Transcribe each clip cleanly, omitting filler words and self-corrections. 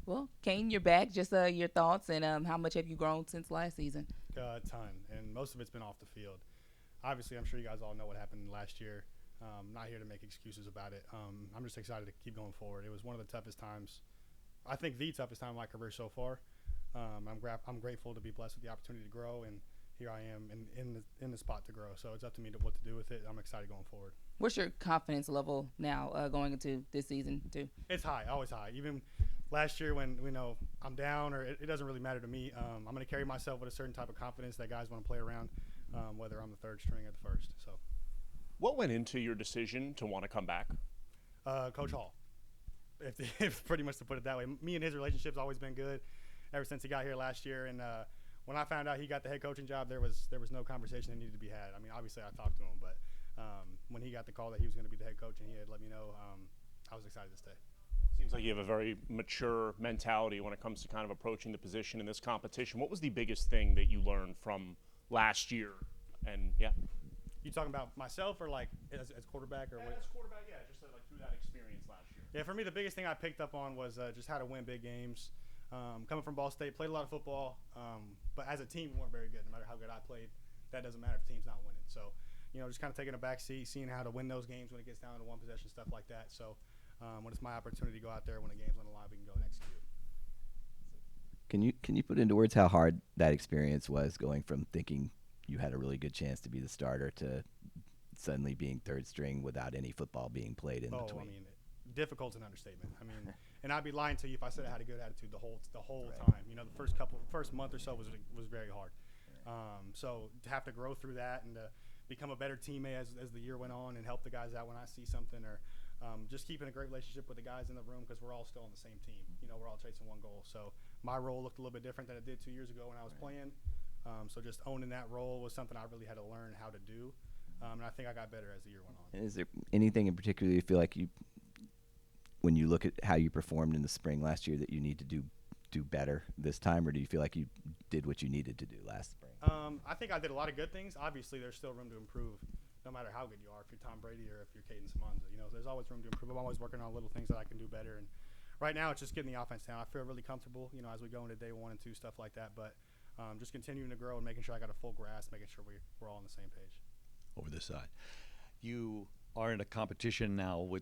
Well, Kane, you're back. Just your thoughts and how much have you grown since last season? A ton, and most of it's been off the field. Obviously, I'm sure you guys all know what happened last year. Not here to make excuses about it. I'm just excited to keep going forward. It was one of the toughest times, I think the toughest time of my career so far. I'm grateful to be blessed with the opportunity to grow, and here I am in the spot to grow. So it's up to me to what to do with it. I'm excited going forward. What's your confidence level now going into this season too? It's high, always high. Even last year when I'm down or it doesn't really matter to me. I'm going to carry myself with a certain type of confidence that guys want to play around, whether I'm the third string or the first. So, What went into your decision to want to come back? Coach Hall, if pretty much to put it that way, me and his relationship's always been good ever since he got here last year. And when I found out he got the head coaching job, there was no conversation that needed to be had. I mean, obviously I talked to him, but when he got the call that he was going to be the head coach and he had let me know, I was excited to stay. Seems like you have a very mature mentality when it comes to kind of approaching the position in this competition. What was the biggest thing that you learned from last year? And yeah, You talking about myself or like as quarterback or what? as quarterback, yeah, just like through that experience last year. Yeah, for me, the biggest thing I picked up on was just how to win big games. Coming from Ball State, played a lot of football, but as a team, we weren't very good. No matter how good I played, that doesn't matter if the team's not winning. So, just kind of taking a back seat, seeing how to win those games when it gets down to one possession, stuff like that. So, when it's my opportunity to go out there when the game's on the line, we can go and execute. Can you put into words how hard that experience was, going from thinking you had a really good chance to be the starter to suddenly being third string without any football being played in between? I mean, difficult's an understatement. I mean, and I'd be lying to you if I said I had a good attitude the whole Right. time. The first month or so was very hard. So to have to grow through that and to become a better teammate as the year went on and help the guys out when I see something or just keeping a great relationship with the guys in the room because we're all still on the same team. We're all chasing one goal. So my role looked a little bit different than it did 2 years ago when I was playing. So just owning that role was something I really had to learn how to do. And I think I got better as the year went on. And is there anything in particular you feel like when you look at how you performed in the spring last year, that you need to do better this time, or do you feel like you did what you needed to do last spring? I think I did a lot of good things. Obviously, there's still room to improve, no matter how good you are. If you're Tom Brady or if you're Kadin Semonza, there's always room to improve. I'm always working on little things that I can do better. And right now, it's just getting the offense down. I feel really comfortable, as we go into day 1 and 2, stuff like that. But just continuing to grow and making sure I got a full grasp, making sure we're all on the same page. Over this side. You are in a competition now with,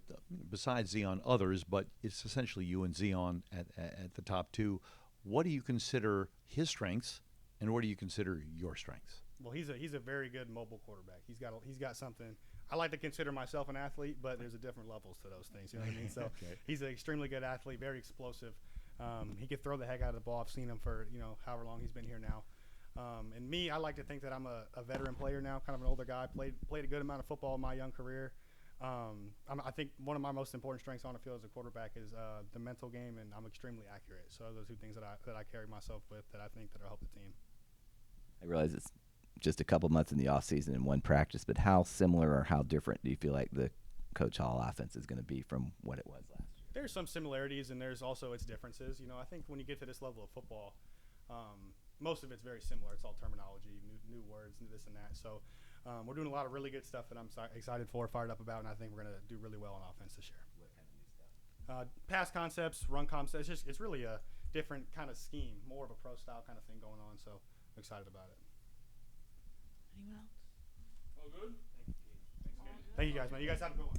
besides Zion, others, but it's essentially you and Zion at the top two. What do you consider his strengths, and what do you consider your strengths? Well, he's a very good mobile quarterback. He's got something. I like to consider myself an athlete, but there's a different levels to those things. You know what I mean? So Okay. he's an extremely good athlete, very explosive. He could throw the heck out of the ball. I've seen him for however long he's been here now. And me, I like to think that I'm a veteran player now, kind of an older guy. Played a good amount of football in my young career. I think one of my most important strengths on the field as a quarterback is the mental game, and I'm extremely accurate. So those are 2 things that I carry myself with that I think that'll help the team. I realize it's just a couple months in the off season and one practice, but how similar or how different do you feel like the Coach Hall offense is going to be from what it was last year? There's some similarities, and there's also its differences. I think when you get to this level of football, most of it's very similar. It's all terminology, new words, and this and that. So we're doing a lot of really good stuff that I'm excited for, fired up about, and I think we're going to do really well on offense this year. What kind of new stuff? Pass concepts, run concepts. It's really a different kind of scheme, more of a pro style kind of thing going on. So I'm excited about it. Anyone else? All good. Thank you guys, man. You guys have a good one.